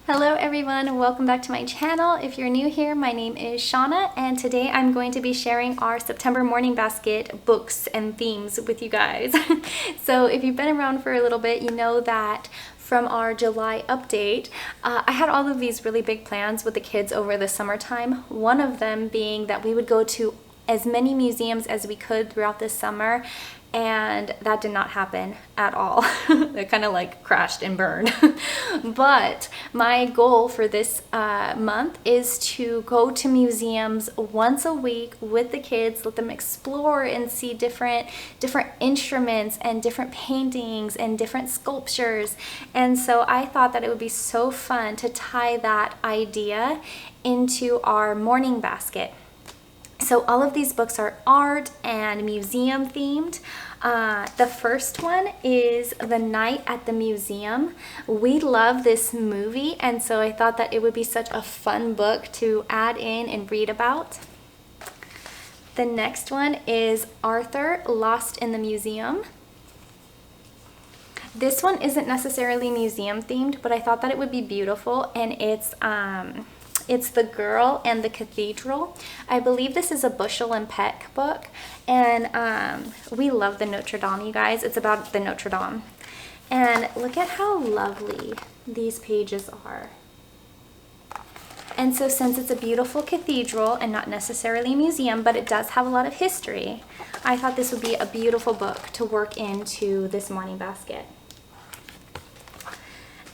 Hello everyone, welcome back to my channel. If you're new here, my name is Shauna and today I'm going to be sharing our September morning basket books and themes with you guys. So if you've been around for a little bit, you know that from our July update, I had all of these really big plans with the kids over the summertime. One of them being that we would go to as many museums as we could throughout the summer, and that did not happen at all. It kind of like crashed and burned. But my goal for this month is to go to museums once a week with the kids, let them explore and see different instruments and different paintings and different sculptures. And so I thought that it would be so fun to tie that idea into our morning basket. So all of these books are art and museum themed. The first one is The Night at the Museum. We love this movie, and so I thought that it would be such a fun book to add in and read about. The next one is Arthur, Lost in the Museum. This one isn't necessarily museum themed, but I thought that it would be beautiful, and it's The Girl and the Cathedral. I believe this is a Bushel and Peck book, and we love the Notre Dame, you guys. It's about the Notre Dame. And look at how lovely these pages are. And so since it's a beautiful cathedral and not necessarily a museum, but it does have a lot of history, I thought this would be a beautiful book to work into this morning basket.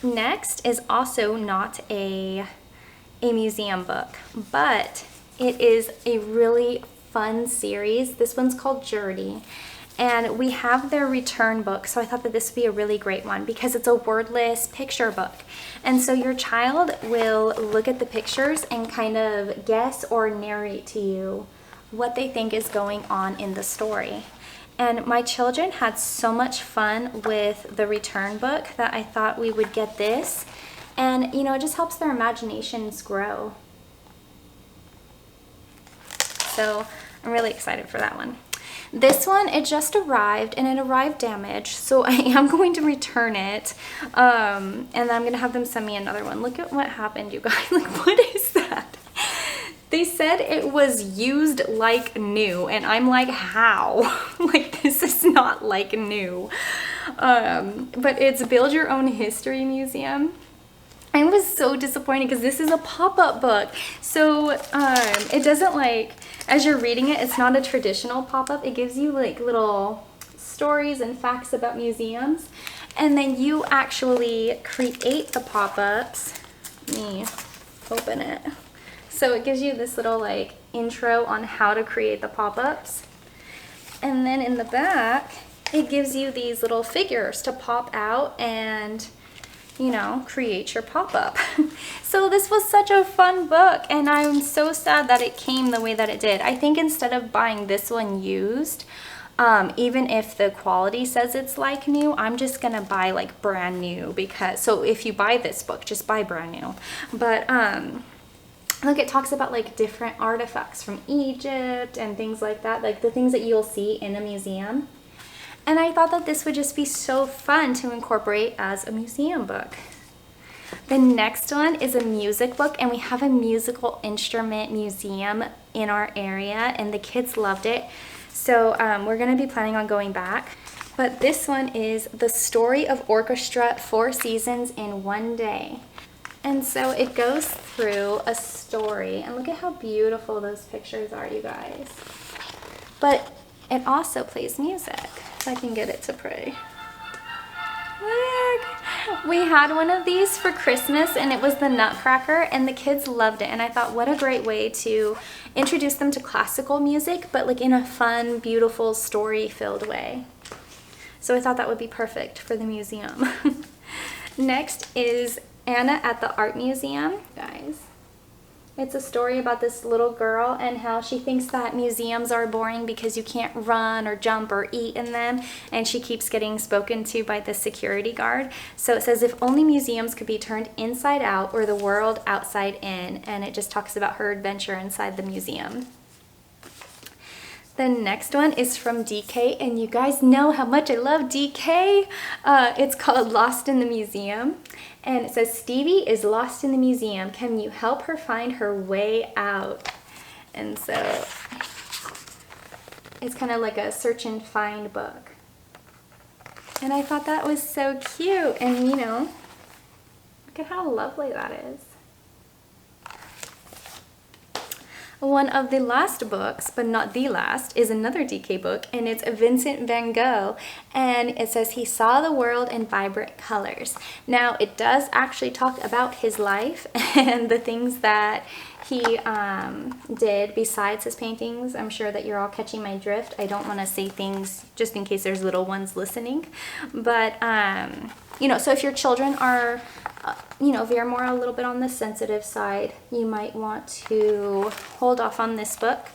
Next is also not a museum book, but it is a really fun series. This one's called Journey, and we have their return book, so I thought that this would be a really great one because it's a wordless picture book. And so your child will look at the pictures and kind of guess or narrate to you what they think is going on in the story. And my children had so much fun with the return book that I thought we would get this. And, you know, it just helps their imaginations grow. So I'm really excited for that one. This one, it just arrived, and it arrived damaged, so I am going to return it. And then I'm going to have them send me another one. Look at what happened, you guys. Like, what is that? They said it was used like new, and I'm like, how? Like, this is not like new. But it's Build Your Own History Museum. I was so disappointed because this is a pop-up book. So it doesn't, like, as you're reading it, it's not a traditional pop-up. It gives you like little stories and facts about museums. And then you actually create the pop-ups. Let me open it. So it gives you this little like intro on how to create the pop-ups. And then in the back, it gives you these little figures to pop out and, you know, create your pop-up. So this was such a fun book, and I'm so sad that it came the way that it did. I think instead of buying this one used, even if the quality says it's like new, I'm just gonna buy like brand new, because so if you buy this book, just buy brand new. But look, it talks about like different artifacts from Egypt and things like that, like the things that you'll see in a museum. And I thought that this would just be so fun to incorporate as a museum book. The next one is a music book, and we have a musical instrument museum in our area, and the kids loved it. So we're going to be planning on going back. But this one is The Story of Orchestra, 4 Seasons in One Day. And so it goes through a story, and look at how beautiful those pictures are, you guys. But it also plays music. If I can get it to play. Look! We had one of these for Christmas, and it was the Nutcracker, and the kids loved it. And I thought, what a great way to introduce them to classical music, but like in a fun, beautiful, story-filled way. So I thought that would be perfect for the museum. Next is Anna at the Art Museum, guys. It's a story about this little girl and how she thinks that museums are boring because you can't run or jump or eat in them, and she keeps getting spoken to by the security guard. So it says, if only museums could be turned inside out or the world outside in, and it just talks about her adventure inside the museum. The next one is from DK, and you guys know how much I love DK. It's called Lost in the Museum, and it says, Stevie is lost in the museum. Can you help her find her way out? And so it's kind of like a search and find book. And I thought that was so cute, and you know, look at how lovely that is. One of the last books, but not the last, is another DK book, and it's Vincent Van Gogh, and it says he saw the world in vibrant colors. Now, it does actually talk about his life and the things that he did besides his paintings. I'm sure that you're all catching my drift. I don't want to say things just in case there's little ones listening, but you know, so if your children are you know, veer more a little bit on the sensitive side, you might want to hold off on this book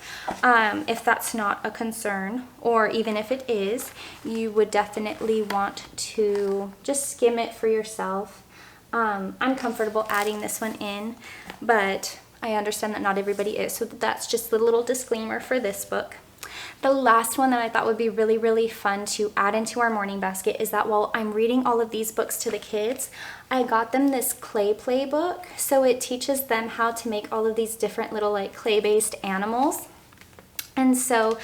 if that's not a concern, or even if it is, you would definitely want to just skim it for yourself. I'm comfortable adding this one in, but I understand that not everybody is, so that's just the little disclaimer for this book. The last one that I thought would be really, really fun to add into our morning basket is that while I'm reading all of these books to the kids, I got them this clay play book. So it teaches them how to make all of these different little like clay-based animals. And so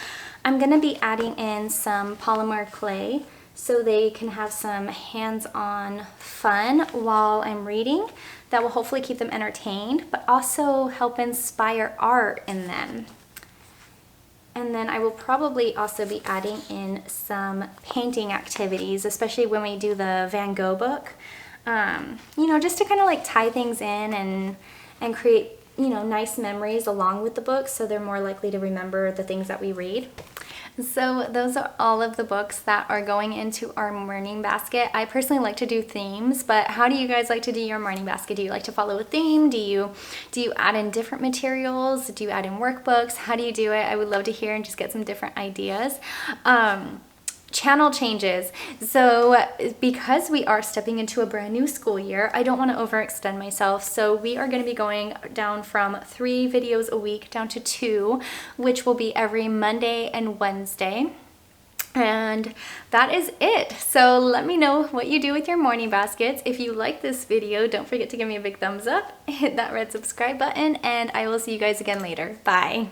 I'm going to be adding in some polymer clay so they can have some hands-on fun while I'm reading. That will hopefully keep them entertained, but also help inspire art in them. And then I will probably also be adding in some painting activities, especially when we do the Van Gogh book, you know, just to kind of like tie things in and create, you know, nice memories along with the book, so they're more likely to remember the things that we read. So those are all of the books that are going into our morning basket. I personally like to do themes, but how do you guys like to do your morning basket? Do you like to follow a theme? Do you add in different materials? Do you add in workbooks? How do you do it? I would love to hear and just get some different ideas. Channel changes. So because we are stepping into a brand new school year, I don't want to overextend myself. So we are going to be going down from 3 videos a week down to 2, which will be every Monday and Wednesday. And that is it. So let me know what you do with your morning baskets. If you like this video, don't forget to give me a big thumbs up, hit that red subscribe button, and I will see you guys again later. Bye.